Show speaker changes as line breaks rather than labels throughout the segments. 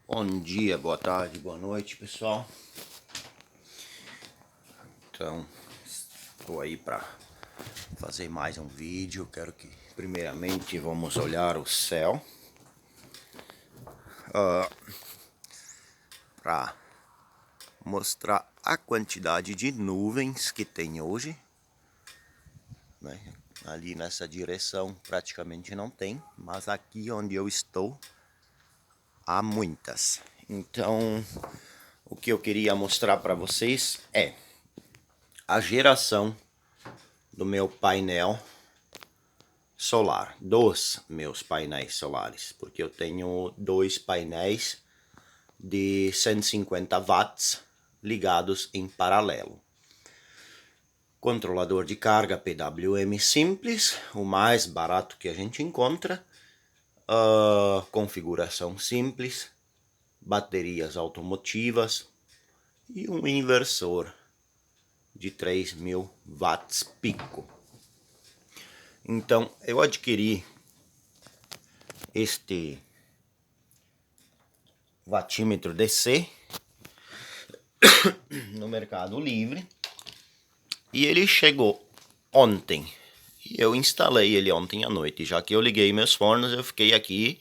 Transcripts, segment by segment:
Bom dia, boa tarde, boa noite, pessoal. Então, estou aí para fazer mais um vídeo. Quero que, primeiramente, vamos olhar o céu para mostrar a quantidade de nuvens que tem hoje, né? Ali nessa direção praticamente não tem, mas aqui onde eu estou há muitas. Então, o que eu queria mostrar para vocês é a geração do meu painel solar, dos meus painéis solares, porque eu tenho dois painéis de 150 watts ligados em paralelo. Controlador de carga PWM simples, o mais barato que a gente encontra, configuração simples, baterias automotivas e um inversor de 3.000 watts pico. Então eu adquiri este wattímetro DC no Mercado Livre e ele chegou ontem. E eu instalei ele ontem à noite. Já que eu liguei meus fornos, eu fiquei aqui,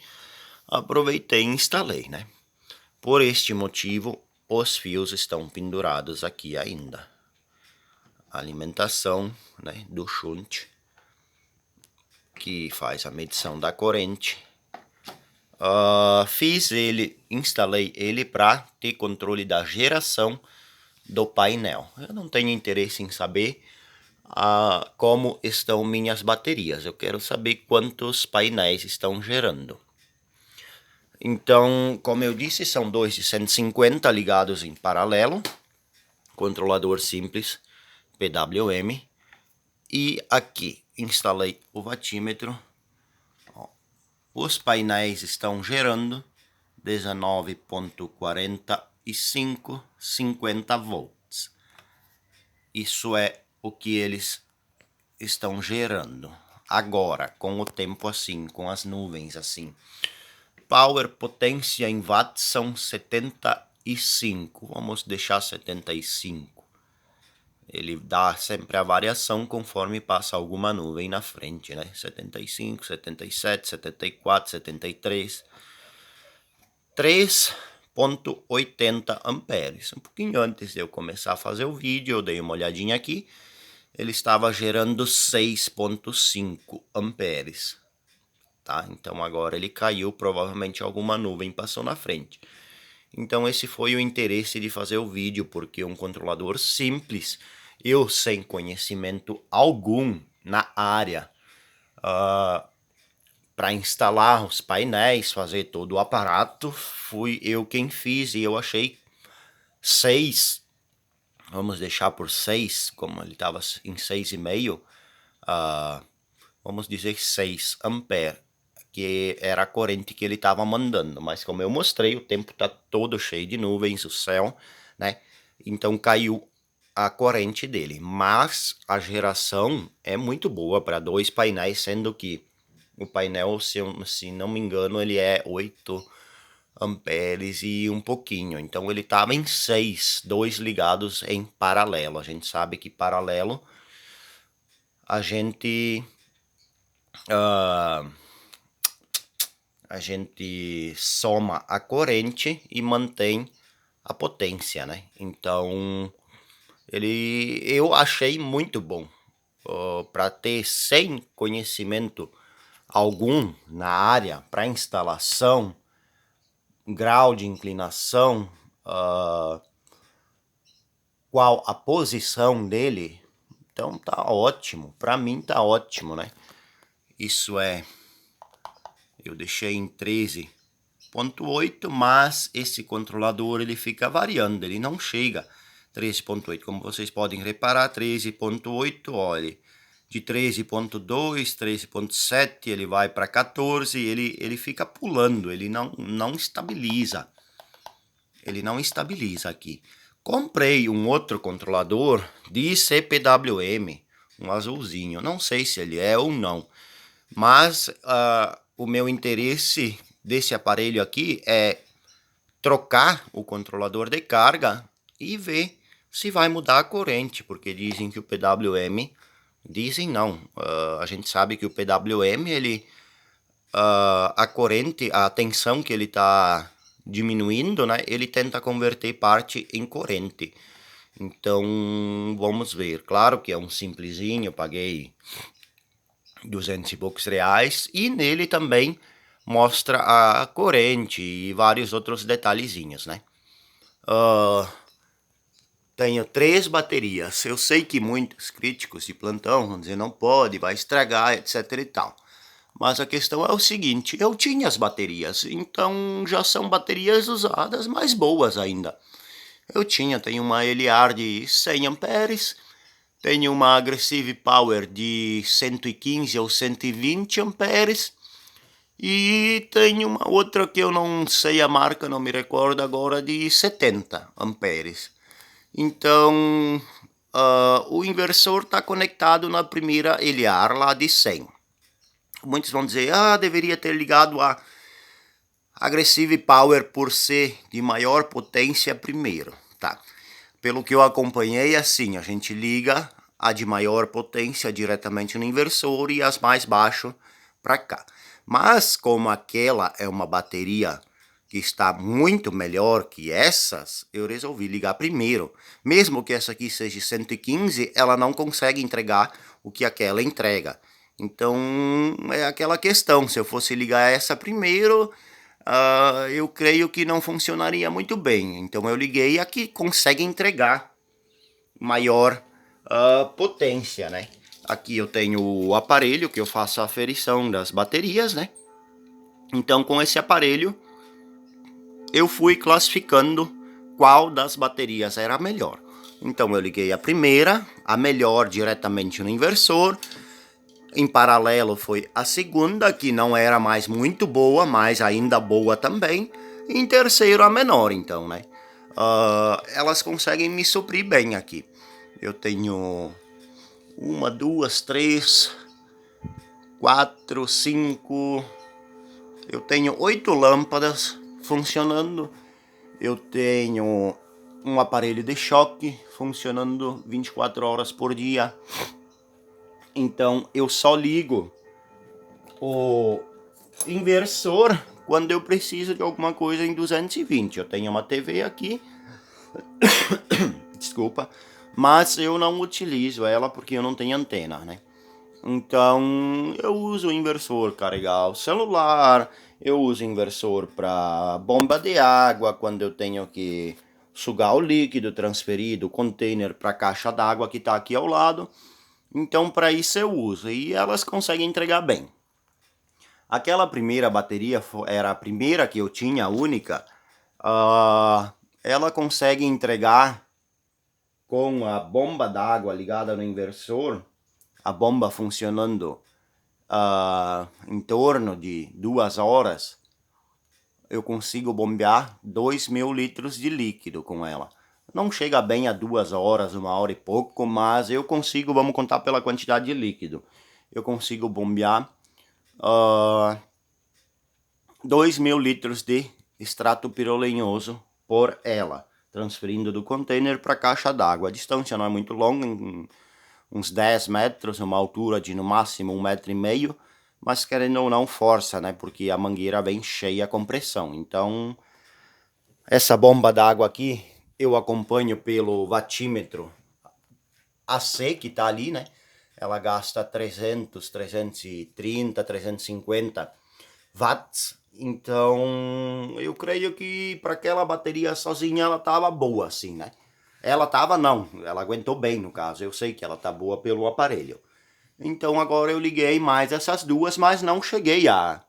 aproveitei e instalei, né? Por este motivo, os fios estão pendurados aqui ainda. A alimentação, né, do shunt, que faz a medição da corrente. Instalei ele para ter controle da geração do painel. Eu não tenho interesse em saber como estão minhas baterias. Eu quero saber quantos painéis estão gerando. Então, como eu disse, são dois de 150 ligados em paralelo. Controlador simples PWM. E aqui instalei o wattímetro. Os painéis estão gerando 19,45, 50 volts. Isso é o que eles estão gerando. Agora, com o tempo assim, com as nuvens assim. Power, potência em watts são 75. Vamos deixar 75. Ele dá sempre a variação conforme passa alguma nuvem na frente, né? 75, 77, 74, 73. 3,80 amperes. Um pouquinho antes de eu começar a fazer o vídeo, eu dei uma olhadinha aqui. Ele estava gerando 6,5 amperes. Tá? Então agora ele caiu, provavelmente alguma nuvem passou na frente. Então esse foi o interesse de fazer o vídeo, porque um controlador simples, eu sem conhecimento algum na área, para instalar os painéis, fazer todo o aparato, fui eu quem fiz e eu achei 6, vamos deixar por 6, como ele estava em 6,5, vamos dizer 6 ampere, que era a corrente que ele estava mandando. Mas como eu mostrei, o tempo está todo cheio de nuvens, o céu, né? Então caiu a corrente dele. Mas a geração é muito boa para dois painéis, sendo que o painel, se não me engano, ele é 8 amperes e um pouquinho. Então ele estava em 6, dois ligados em paralelo. A gente sabe que paralelo a gente soma a corrente e mantém a potência, né? Então eu achei muito bom. Para ter sem conhecimento algum na área, para instalação, grau de inclinação, qual a posição dele, então tá ótimo. Para mim tá ótimo, né? Isso é, eu deixei em 13,8, mas esse controlador ele fica variando, ele não chega 13,8, como vocês podem reparar, 13,8, olha, de 13,2, 13,7, ele vai para 14, ele fica pulando, ele não estabiliza. Ele não estabiliza aqui. Comprei um outro controlador de CPWM, um azulzinho, não sei se ele é ou não, mas o meu interesse desse aparelho aqui é trocar o controlador de carga e ver se vai mudar a corrente, porque dizem que o PWM, dizem não, a gente sabe que o PWM, ele, a corrente, a tensão que ele está diminuindo, né, ele tenta converter parte em corrente. Então, vamos ver. Claro que é um simplesinho, paguei 200 e poucos reais, e nele também mostra a corrente e vários outros detalhezinhos, né? Tenho 3 baterias. Eu sei que muitos críticos de plantão vão dizer não pode, vai estragar, etc e tal. Mas a questão é o seguinte, eu tinha as baterias, então já são baterias usadas, mais boas ainda. Tenho uma Eliar de 100 amperes, tenho uma Aggressive Power de 115 ou 120 amperes, e tenho uma outra que eu não sei a marca, não me recordo agora, de 70 amperes. Então, o inversor está conectado na primeira Eliar lá de 100. Muitos vão dizer, deveria ter ligado a Aggressive Power por ser de maior potência primeiro. Tá. Pelo que eu acompanhei, assim, a gente liga a de maior potência diretamente no inversor e as mais baixo para cá. Mas como aquela é uma bateria que está muito melhor que essas, eu resolvi ligar primeiro. Mesmo que essa aqui seja 115, ela não consegue entregar o que aquela entrega. Então é aquela questão, se eu fosse ligar essa primeiro, eu creio que não funcionaria muito bem. Então eu liguei a que consegue entregar maior potência, né? Aqui eu tenho o aparelho que eu faço a aferição das baterias, né? Então com esse aparelho eu fui classificando qual das baterias era a melhor. Então eu liguei a primeira, a melhor diretamente no inversor. Em paralelo foi a segunda, que não era mais muito boa, mas ainda boa também. E em terceiro a menor, então, né? Elas conseguem me suprir bem aqui. Eu tenho 1, 2, 3, 4, 5. Eu tenho 8 lâmpadas funcionando. Eu tenho um aparelho de choque funcionando 24 horas por dia. Então eu só ligo o inversor quando eu preciso de alguma coisa em 220. Eu tenho uma TV aqui, desculpa, mas eu não utilizo ela porque eu não tenho antena, né? Então eu uso o inversor carregar o celular, eu uso o inversor para bomba de água quando eu tenho que sugar o líquido, transferir do container para a caixa d'água que está aqui ao lado. Então para isso eu uso e elas conseguem entregar bem. Aquela primeira bateria era a primeira que eu tinha, a única. Ela consegue entregar com a bomba d'água ligada no inversor, a bomba funcionando em torno de 2 horas, eu consigo bombear 2.000 litros de líquido com ela. Não chega bem a 2 horas, 1 hora e pouco, mas eu consigo, vamos contar pela quantidade de líquido, eu consigo bombear 2.000 litros de extrato pirolenhoso por ela, transferindo do container para a caixa d'água. A distância não é muito longa, uns 10 metros, uma altura de no máximo 1,5 metro, mas querendo ou não força, né? Porque a mangueira vem cheia com pressão. Então, essa bomba d'água aqui, eu acompanho pelo watímetro AC que tá ali, né? Ela gasta 300, 330, 350 watts. Então, eu creio que para aquela bateria sozinha ela tava boa, assim, né? Ela tava não, ela aguentou bem no caso. Eu sei que ela tá boa pelo aparelho. Então agora eu liguei mais essas duas, mas não cheguei a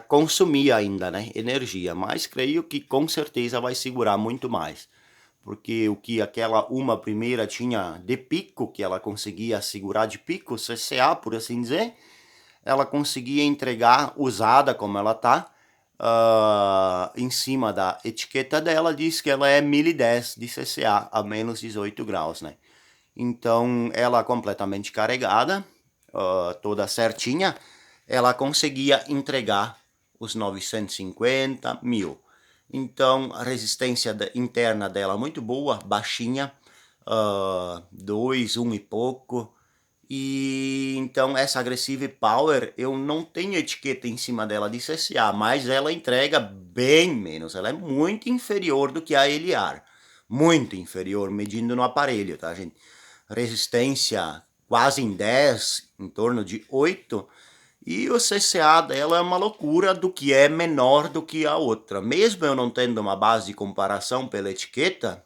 consumir ainda, né, energia. Mas creio que com certeza vai segurar muito mais. Porque o que aquela uma primeira tinha de pico, que ela conseguia segurar de pico, CCA, por assim dizer, ela conseguia entregar usada como ela tá. Em cima da etiqueta dela diz que ela é 1010 de CCA a menos 18 graus, né? Então ela completamente carregada, toda certinha, ela conseguia entregar os 950, 1000. Então a resistência interna dela é muito boa, baixinha, 2, 1 e pouco. E então essa Aggressive Power, eu não tenho etiqueta em cima dela de CCA, mas ela entrega bem menos, ela é muito inferior do que a LR, muito inferior, medindo no aparelho, tá, gente? Resistência quase em 10, em torno de 8, e o CCA dela é uma loucura do que é menor do que a outra. Mesmo eu não tendo uma base de comparação pela etiqueta,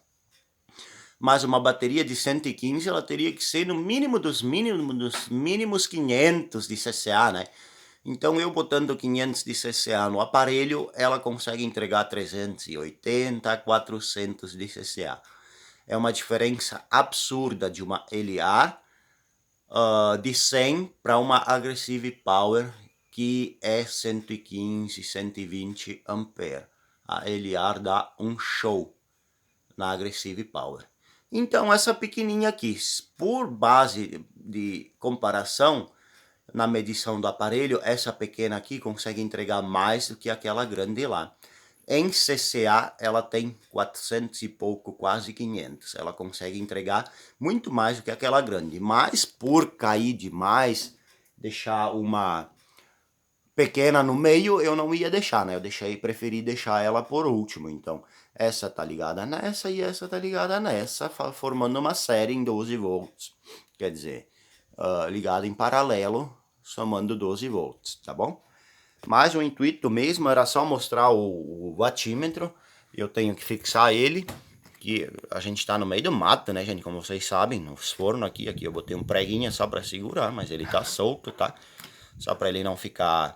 mas uma bateria de 115 ela teria que ser no mínimo dos mínimos 500 de CCA, né? Então eu botando 500 de CCA no aparelho, ela consegue entregar 380 a 400 de CCA. É uma diferença absurda de uma LA de 100 para uma Aggressive Power que é 115, 120 ampere. A LR dá um show na Aggressive Power. Então essa pequenininha aqui, por base de comparação, na medição do aparelho, essa pequena aqui consegue entregar mais do que aquela grande lá. Em CCA ela tem 400 e pouco, quase 500. Ela consegue entregar muito mais do que aquela grande. Mas por cair demais, deixar uma pequena no meio, eu não ia deixar, né? Preferi deixar ela por último. Então, essa tá ligada nessa e essa tá ligada nessa, formando uma série em 12 volts. Quer dizer, ligada em paralelo, somando 12 volts, tá bom? Mas o intuito mesmo era só mostrar o wattímetro. Eu tenho que fixar ele, que a gente tá no meio do mato, né, gente? Como vocês sabem, nos fornos aqui eu botei um preguinho só para segurar, mas ele tá solto, tá? Só para ele não ficar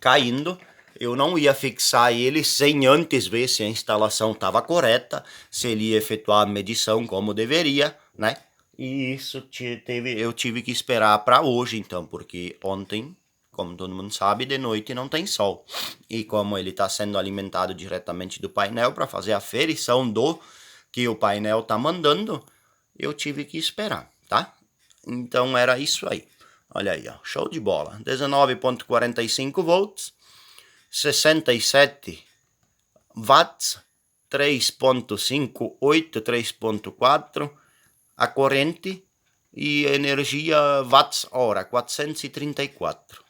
caindo. Eu não ia fixar ele sem antes ver se a instalação estava correta, se ele ia efetuar a medição como deveria, né? E isso eu tive que esperar para hoje, então, porque ontem, como todo mundo sabe, de noite não tem sol. E como ele está sendo alimentado diretamente do painel para fazer a aferição do que o painel está mandando, eu tive que esperar, tá? Então era isso aí. Olha aí, ó, show de bola. 19,45 volts, 67 watts, 3.58, 3.4 a corrente e energia watts-hora, 434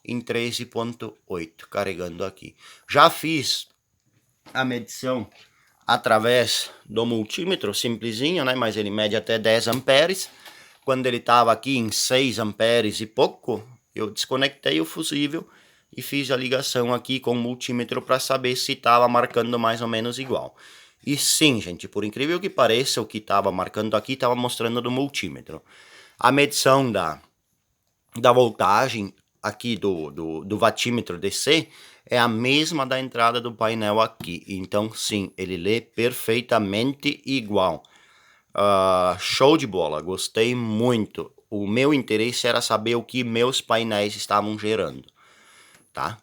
em 13.8, carregando aqui. Já fiz a medição através do multímetro, simplesinho, né? Mas ele mede até 10 amperes. Quando ele estava aqui em 6 amperes e pouco, eu desconectei o fusível e fiz a ligação aqui com o multímetro para saber se estava marcando mais ou menos igual. E sim, gente, por incrível que pareça, o que estava marcando aqui estava mostrando no multímetro. A medição da voltagem aqui do wattímetro DC é a mesma da entrada do painel aqui. Então, sim, ele lê perfeitamente igual. Show de bola, gostei muito. O meu interesse era saber o que meus painéis estavam gerando, tá?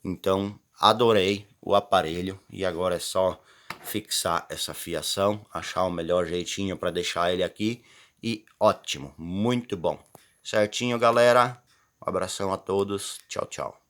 Então, adorei o aparelho e agora é só fixar essa fiação, achar o melhor jeitinho para deixar ele aqui e ótimo, muito bom. Certinho, galera? Um abração a todos, tchau, tchau.